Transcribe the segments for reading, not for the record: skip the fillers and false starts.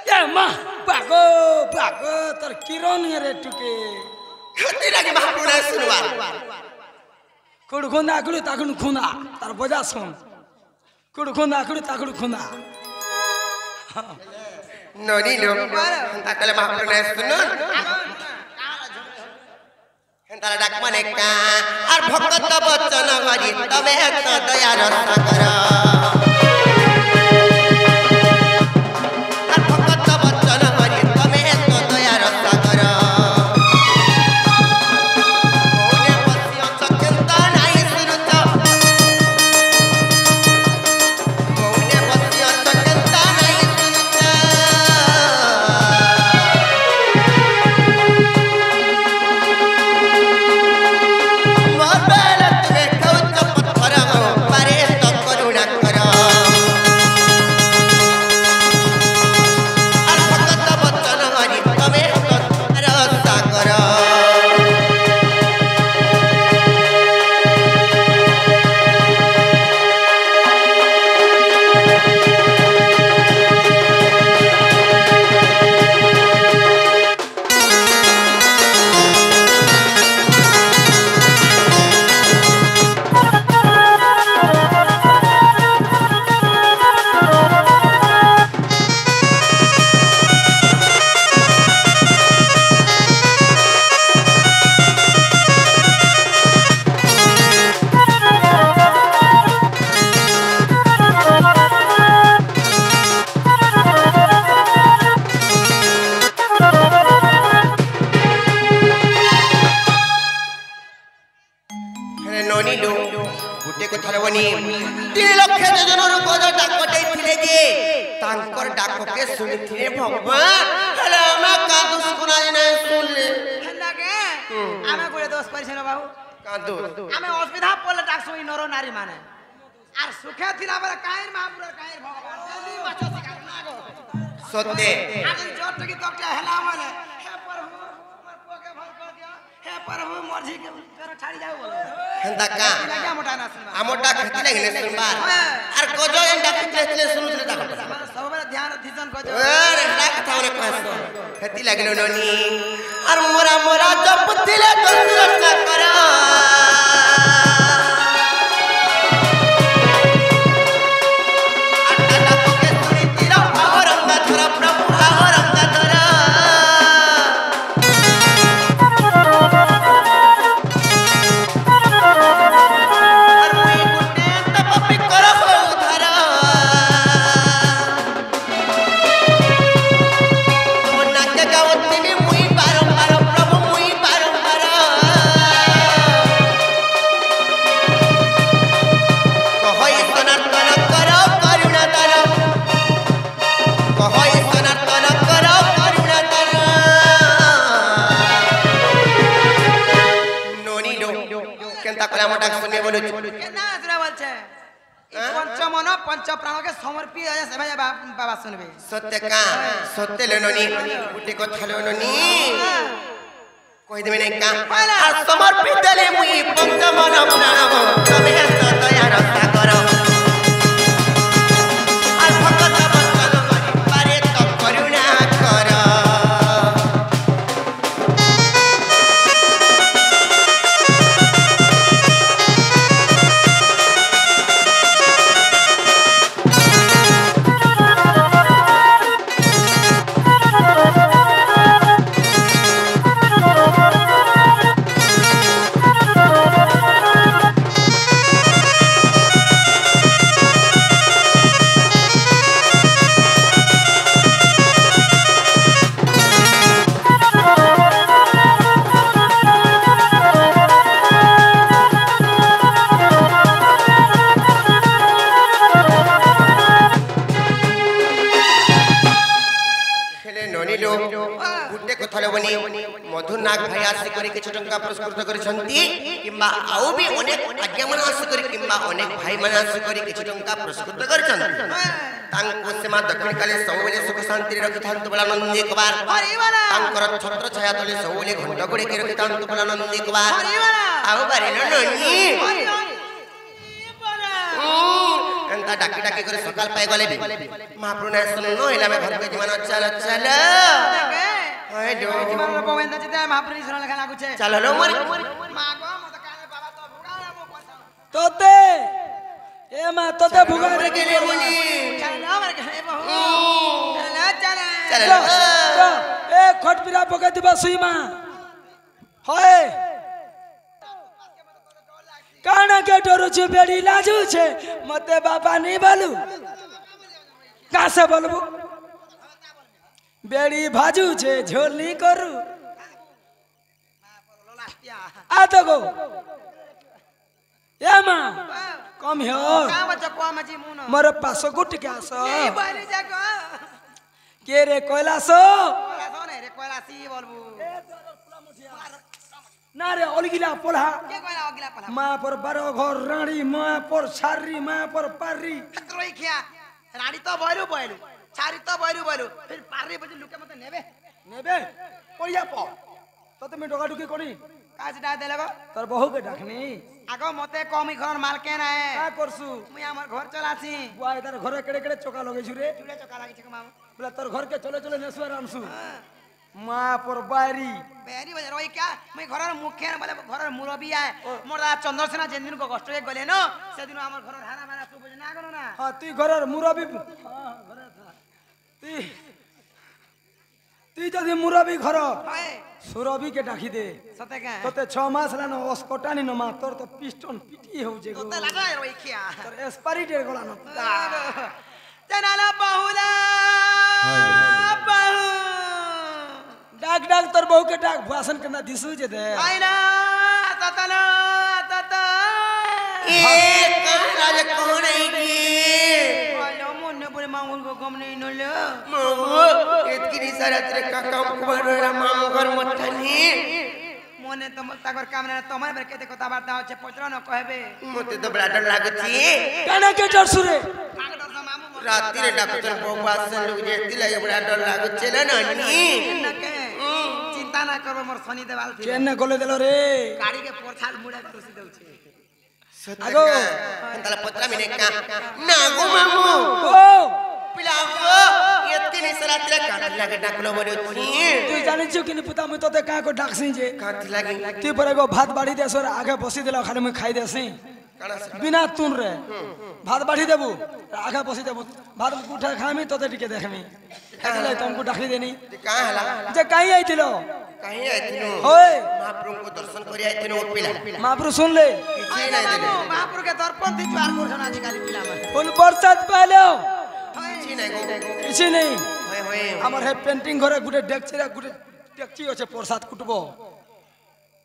ये माँ बागो बागो तर किरण रे टुके खतीरा के महापुणे सुनवा कुड़ खुंदा कुड़ ताकुड़ खुंदा तर बजा सुन कुड़ खुंदा कुड़ ताकुड़ खुंदा ननी लो ताकले महापुणे सुनो हेंतारा डाक माने का और भक्त बचन हरि तबे तो दया रस कर सत्य का सत्य लेनोनी उठे को थले लेनोनी कोई दे मैंने का समर्पित ले मुई पंचमन प्राण तबे तो दया रक्षा करो और भक्त बचन पारे तो करुणा करो मधुनाग भाई आसी करी किछ टंका पुरस्कृत करिसंती किंबा आउ भी अनेक आज्ञा मन आसी करी किंबा अनेक भाई मन आसी करी किछ टंका पुरस्कृत करिसंती तांको सेमा दक्षिण काले सबले सुख शांति रखि थांतु बला नंदी कुमार तांकर छत्र छाया तले सबले घंट गुडी के रखि थांतु बला नंदी कुमार आउ बारे ननी एंता ता डाकी डाकी करे सकाल पाए गले भी महाप्रभु ने सुनो इला में घर के जीवन चल चल हाय जो जीवन रो पवेंदा चिते महाप्रभु सुन लखा लागु छे चल लो मोर मागो मत काले बाबा तो भुगाड़ा मो पैसा तोते ए मां तोते भुगा रे के लिए बोली चल ना मर के बहु चल चल ए खटपिरा पके दिबा सुई मां होए काना के डरो छे बेड़ी लाजू छे मते बाबा नहीं बोलू का से बोलबो बेड़ी भाजू छे झोल नहीं करू आ तो गो ए मां कम हो का बच्चा को मजी मुन मोर पासो गुट के आसो ए बारी जाको के रे कोइलासो सोने रे कोला सी बोलबू ना रे ओलगिला पोला के कोला अगला पला मां पर बारो घर रानी मां पर सारी मां पर पारी खतरोई खिया रानी तो बयरू बयरू चारी तो बयरू बयरू फिर पारी बजे लुके मते नेबे नेबे पड़िया प तते में डोगा डुकी कोनी काज डा दे लगो तोर बहू के डाकनी आगो मते कमी घर माल के ना है का करसु मुई हमर घर चलासी बुआ इधर घरे केड़े केड़े चोका लगे छु रे चूड़े चका लागी छे मामा बोला तोर घर के चले चले नेसवर आनसु मां पर बारी बेरी बजे रोई क्या मुई घरर मुख्य बोले घरर मुरबी है मोरा चंद्रसेना जेन दिन को कष्ट के गले न से दिन हमर घरर हारा मारा तू बुझ ना गनो ना हां तू घरर मुरबी हां घरे था ती जदी मुरबी घर हाय सुरबी के डाकी दे सते का तते 6 मास लानो अस्पतानी न मा तोर तो पिस्टन पिटी हो जे गो तो लगा रोई क्या तोर एक्सपायरी डेट गला न जनाला बहुला बहु डाक डाक तोर बहू के डाक भाषण करना दिसु जे दे आइना ततना तता एक राज कौन है आलो मुन्ने पुरे मांगुल को कम नहीं नले मो इतकी सरत रे का काम कुमार माम घर मथनी मोने तम ताकर काम ना तमरे बेर केते कथा बार्ता होचे पचरा न कहबे मते तो बड़ा डर लागती काना के डर सुरे काग डर मामू राती रे डॉक्टर बौवा से लोग जेती लगे बड़ा डर लागत छे ना नानी नके चिंता ना करबो मोर शनि देवाल थी केने गोले देलो रे गाड़ी के पोरछाल मुड़ा खुशी दउ छे आगो तला पत्रा मिने का नागो मामू ओ पिलावो इतकी नहीं सरत रे का लगे डाकलो बड़ो छी तू जानि छु कि पुता मु तते का को डाकसी जे काट लगे तू पर एगो भात बाड़ी देसो रे आगे बसी देला खाली मैं खाई देसी बिना तुन रे भात बाड़ी देबू आगे बसी देबू भात उठा खामी तते टिके देखमी खाले तुमको डाकी देनी का हला जे काई आइतिलो कहीं आइतिनो होय महाप्रभु को दर्शन करी आइतिनो पिला महाप्रभु सुन ले किछि नहीं देले महापुर के दर्पण थी चार कोरछन आज काली पिला में उन बरसात पहले किछि नहीं गो किछि नहीं होय होय हमर हे पेंटिंग घरे गुटे डेक्ची रे गुटे डेक्ची होचे प्रसाद कुटबो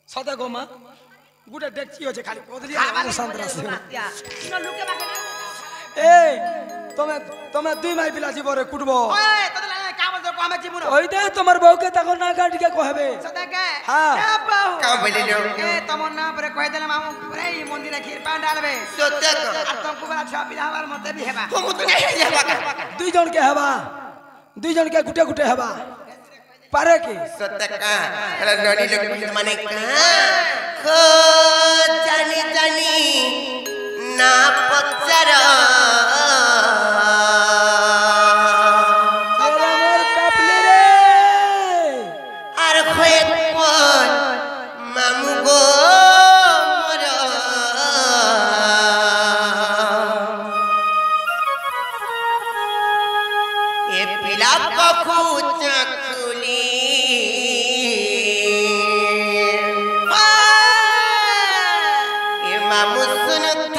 सदा गो मा गुटे डेक्ची होचे खाली कोदलिया संतरा से इन लुके बाके ना ए तमे दुई माई पिला जीव रे कुटबो ओए तते लागे का बोल को हमें जीवन ओइ दे तमर बहू के तको ना काट के कहबे सदा के हाँ। ए बहु का बोले लो ए तमन ना पर कह देले मामू रे ई मंदिर खीर पान डालबे सत्य आ तुमको बड़ा छा बिलावर मते भी हेबा हम तो नहीं है बाका दुई जन के हवा दुई जन के गुटे गुटे हवा पारे के सत्य का अरे ननी लोग माने का खो जानी जानी ना पत्थर तेरा मोर कपली रे আর খয়ে কোন মামু গো মোর এ পিলা কখু চাকুলি এ মামু শুন থ